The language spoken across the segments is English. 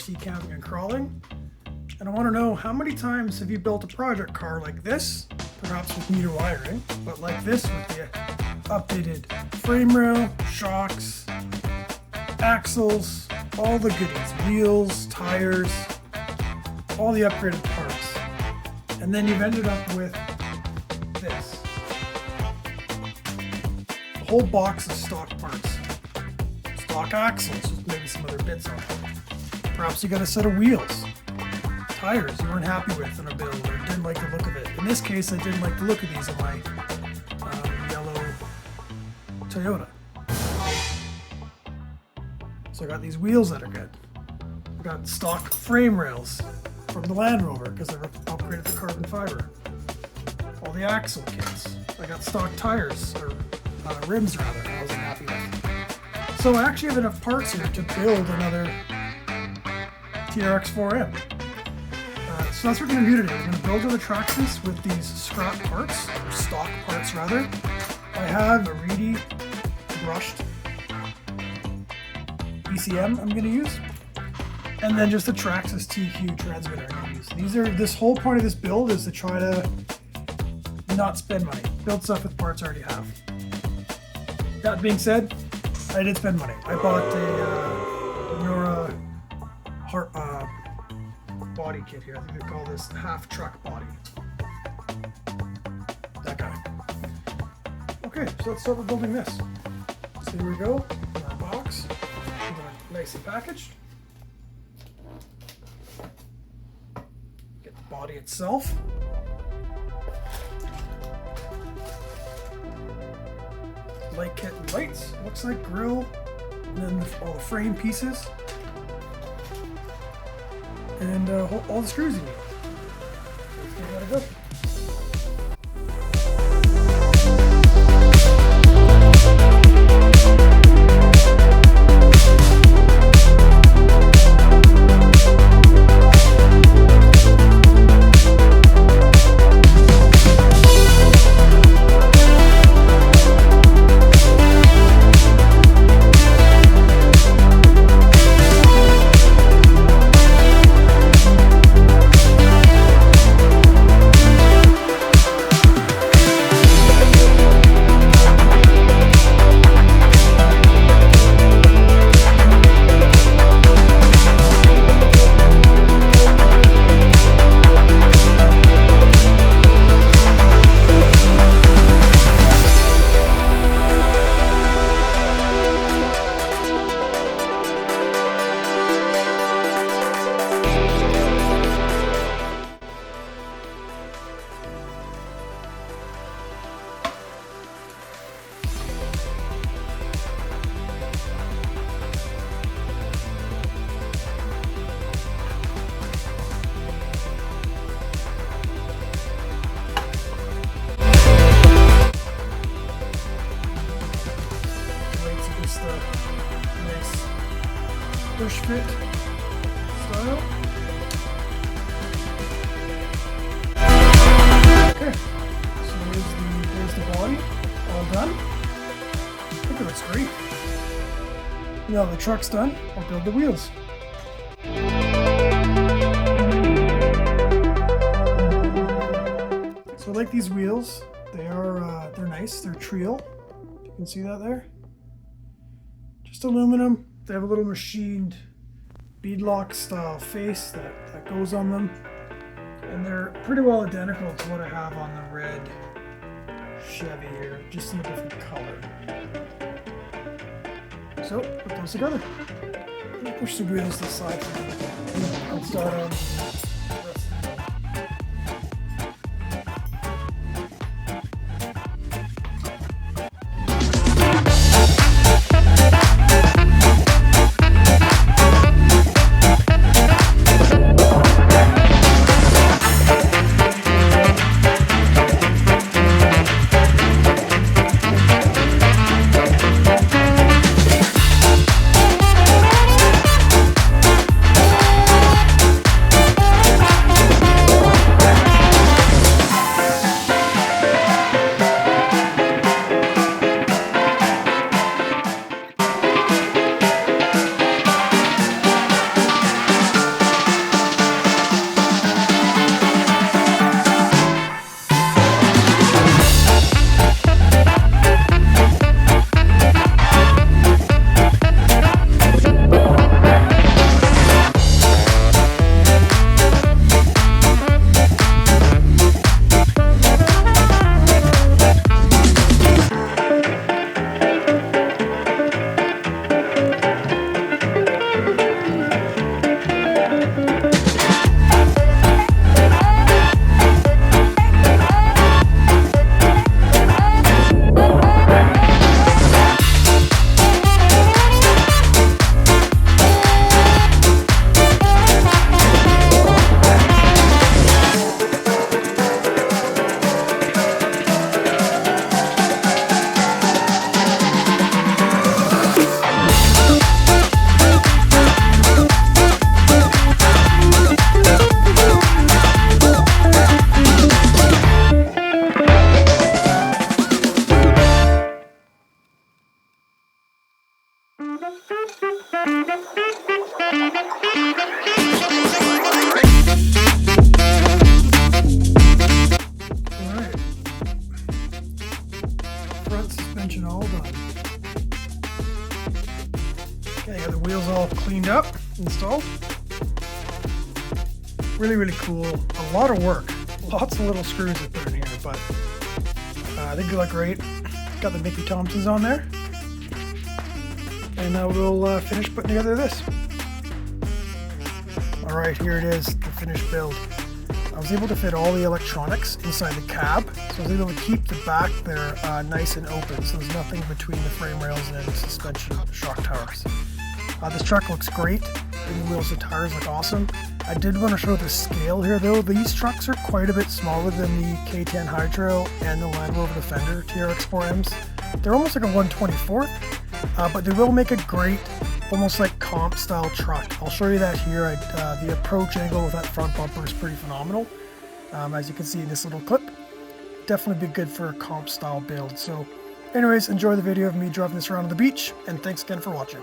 RC camping and crawling. And I want to know, how many times have you built a project car like this, perhaps with meter wiring, but like this with the updated frame rail, shocks, axles, all the goodies, wheels, tires, all the upgraded parts. And then you've ended up with this. A whole box of stock parts. Stock axles with maybe some other bits on it. Perhaps you got a set of wheels. Tires you weren't happy with in a build or didn't like the look of it. In this case, I didn't like the look of these in my yellow Toyota. So I got these wheels that are good. I got stock frame rails from the Land Rover because they're upgraded to carbon fiber. All the axle kits. I got stock tires, or rims rather, I wasn't happy with. So I actually have enough parts here to build another TRX4M. So that's what we're going to do today. We're going to build the Traxxas with these scrap parts, or stock parts rather. I have a Reedy brushed ECM I'm going to use, and then just a Traxxas TQ transmitter I'm going to use. This whole point of this build is to try to not spend money, build stuff with parts I already have. That being said, I did spend money. I bought a Injora body kit here. I think they call this the half truck body. That guy. Okay, so let's start with building this. So here we go, in our box. Nicely packaged. Get the body itself. Light kit and lights. Looks like grill. And then all the frame pieces. And all the screws you need. Let's give that a go. Push fit style. Okay, so there's the body, all done. I think it looks great. Now the truck's done, I'll build the wheels. So I like these wheels. They're nice. They're Treal. You can see that there. Just aluminum. They have a little machined beadlock style face that goes on them, and they're pretty well identical to what I have on the red Chevy here, just in a different color. So put those together. Push the wheels to the side for me. I'll start on the rest of the suspension all done. Okay, got the wheels all cleaned up, installed. Really, really cool. A lot of work. Lots of little screws I put in here, but I think they look great. Got the Mickey Thompsons on there. And now we'll finish putting together this. Alright, here it is, the finished build. I was able to fit all the electronics inside the cab, so I was able to keep the back there nice and open, so there's nothing between the frame rails and suspension shock towers. This truck looks great, and the wheels and tires look awesome. I did want to show the scale here though. These trucks are quite a bit smaller than the K10 Hydro and the Land Rover Defender TRX4Ms. They're almost like a 1/24th, but they will make a great, almost like comp style truck. I'll show you that here. The approach angle with that front bumper is pretty phenomenal. As you can see in this little clip, definitely be good for a comp style build. So anyways, enjoy the video of me driving this around on the beach, and thanks again for watching.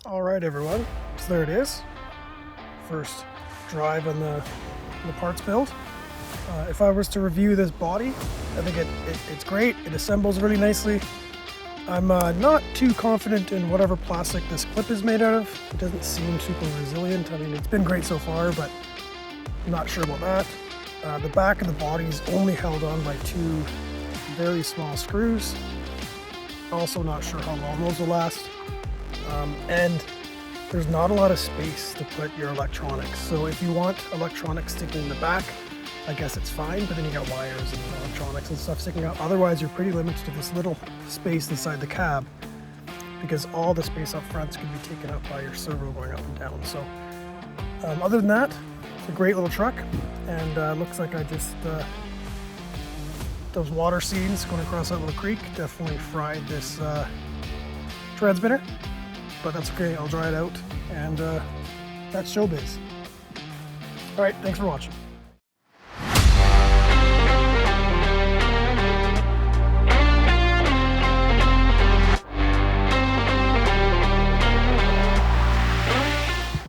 Alright everyone, so there it is. First drive on the parts build. If I was to review this body, I think it's great. It assembles really nicely. I'm not too confident in whatever plastic this clip is made out of. It doesn't seem super resilient. I mean, it's been great so far, but I'm not sure about that. The back of the body is only held on by two very small screws. Also not sure how long those will last. And there's not a lot of space to put your electronics. So if you want electronics sticking in the back, I guess it's fine, but then you got wires and electronics and stuff sticking out. Otherwise, you're pretty limited to this little space inside the cab because all the space up front is going to be taken up by your servo going up and down. So other than that, it's a great little truck, and looks like I just, those water scenes going across that little creek definitely fried this transmitter, but that's okay, I'll dry it out, and that's showbiz. Alright, thanks for watching.